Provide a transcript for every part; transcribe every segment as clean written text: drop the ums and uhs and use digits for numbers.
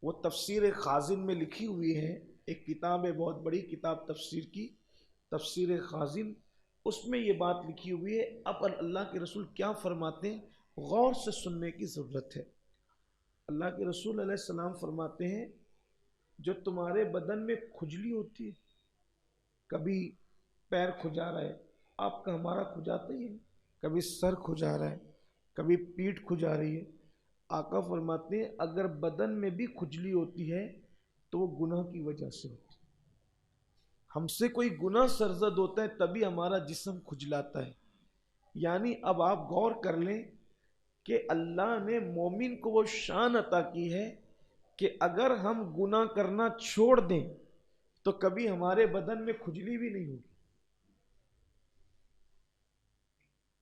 وہ تفسیر خازن میں لکھی ہوئی ہے، ایک کتاب ہے بہت بڑی کتاب تفسیر کی، تفسیر خازن، اس میں یہ بات لکھی ہوئی ہے۔ اب اللہ کے رسول کیا فرماتے ہیں، غور سے سننے کی ضرورت ہے۔ اللہ کے رسول علیہ السلام فرماتے ہیں جو تمہارے بدن میں کھجلی ہوتی ہے، کبھی پیر کھجا رہا ہے، آپ کا ہمارا کھجاتا ہی ہے، کبھی سر کھجا رہا ہے، کبھی پیٹھ کھجا رہی ہے، آقا فرماتے ہیں اگر بدن میں بھی کھجلی ہوتی ہے تو وہ گناہ کی وجہ سے ہوتی ہے۔ ہم سے کوئی گناہ سرزد ہوتا ہے تبھی ہمارا جسم کھجلاتا ہے۔ یعنی اب آپ غور کر لیں کہ اللہ نے مومن کو وہ شان عطا کی ہے کہ اگر ہم گناہ کرنا چھوڑ دیں تو کبھی ہمارے بدن میں کھجلی بھی نہیں ہوگی۔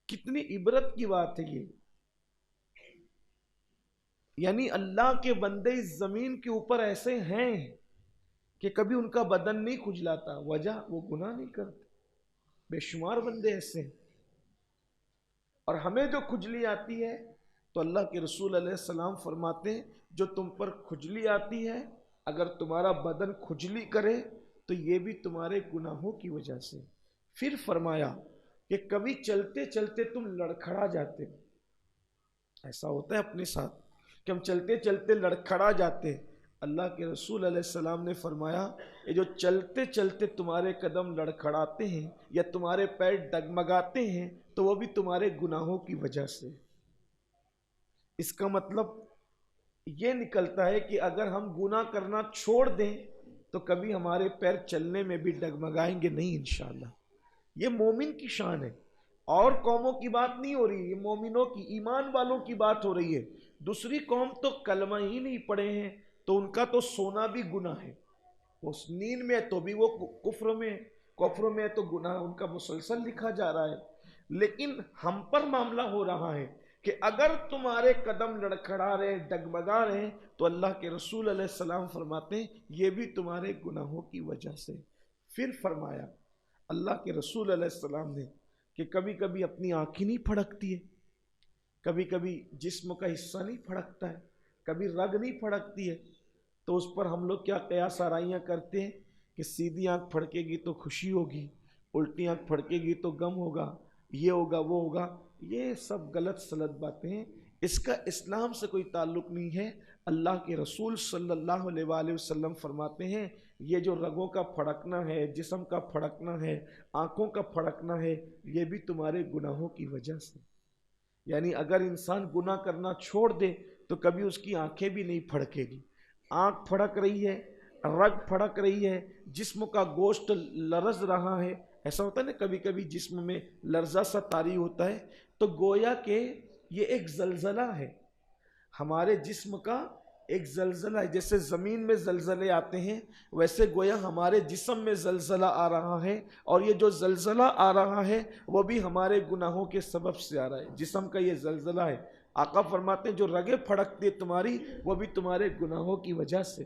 کتنی عبرت کی بات ہے یہ۔ یعنی اللہ کے بندے اس زمین کے اوپر ایسے ہیں کہ کبھی ان کا بدن نہیں کھجلاتا، وجہ وہ گناہ نہیں کرتے۔ بے شمار بندے ایسے ہیں، اور ہمیں جو کھجلی آتی ہے تو اللہ کے رسول علیہ السلام فرماتے ہیں جو تم پر کھجلی آتی ہے، اگر تمہارا بدن کھجلی کرے تو یہ بھی تمہارے گناہوں کی وجہ سے۔ پھر فرمایا کہ کبھی چلتے چلتے تم لڑکھڑا جاتے، ایسا ہوتا ہے اپنے ساتھ کہ ہم چلتے چلتے لڑکھڑا جاتے۔ اللہ کے رسول علیہ السلام نے فرمایا یہ جو چلتے چلتے تمہارے قدم لڑکھڑاتے ہیں یا تمہارے پیر ڈگمگاتے ہیں تو وہ بھی تمہارے گناہوں کی وجہ سے۔ اس کا مطلب یہ نکلتا ہے کہ اگر ہم گناہ کرنا چھوڑ دیں تو کبھی ہمارے پیر چلنے میں بھی ڈگمگائیں گے نہیں انشاءاللہ۔ یہ مومن کی شان ہے، اور قوموں کی بات نہیں ہو رہی، یہ مومنوں کی، ایمان والوں کی بات ہو رہی ہے۔ دوسری قوم تو کلمہ ہی نہیں پڑھے ہیں تو ان کا تو سونا بھی گناہ ہے، وہ نیند میں تو بھی وہ کفر میں تو گناہ ان کا مسلسل لکھا جا رہا ہے۔ لیکن ہم پر معاملہ ہو رہا ہے کہ اگر تمہارے قدم لڑکھڑا رہے، ڈگمگا رہے، تو اللہ کے رسول علیہ السلام فرماتے ہیں یہ بھی تمہارے گناہوں کی وجہ سے۔ پھر فرمایا اللہ کے رسول علیہ السلام نے کہ کبھی کبھی اپنی آنکھیں نہیں پھڑکتی ہے، کبھی کبھی جسم کا حصہ نہیں پھڑکتا ہے، کبھی رگ نہیں پھڑکتی ہے، تو اس پر ہم لوگ کیا قیاس آرائیاں کرتے ہیں کہ سیدھی آنکھ پھڑکے گی تو خوشی ہوگی، الٹی آنکھ پھڑکے گی تو غم ہوگا، یہ ہوگا وہ ہوگا۔ یہ سب غلط سلط باتیں ہیں، اس کا اسلام سے کوئی تعلق نہیں ہے۔ اللہ کے رسول صلی اللہ علیہ وآلہ وسلم فرماتے ہیں یہ جو رگوں کا پھڑکنا ہے، جسم کا پھڑکنا ہے، آنکھوں کا پھڑکنا ہے، یہ بھی تمہارے گناہوں کی وجہ سے۔ یعنی اگر انسان گناہ کرنا چھوڑ دے تو کبھی اس کی آنکھیں بھی نہیں پھڑکے گی، آنکھ پھڑک رہی ہے، رگ پھڑک رہی ہے، جسم کا گوشت لرز رہا ہے۔ ایسا ہوتا ہے نا کبھی کبھی جسم میں لرزہ سا طاری ہوتا ہے، تو گویا کہ یہ ایک زلزلہ ہے، ہمارے جسم کا ایک زلزلہ ہے۔ جیسے زمین میں زلزلے آتے ہیں ویسے گویا ہمارے جسم میں زلزلہ آ رہا ہے، اور یہ جو زلزلہ آ رہا ہے وہ بھی ہمارے گناہوں کے سبب سے آ رہا ہے، جسم کا یہ زلزلہ ہے۔ آقا فرماتے ہیں جو رگیں پھڑکتی تمہاری وہ بھی تمہارے گناہوں کی وجہ سے۔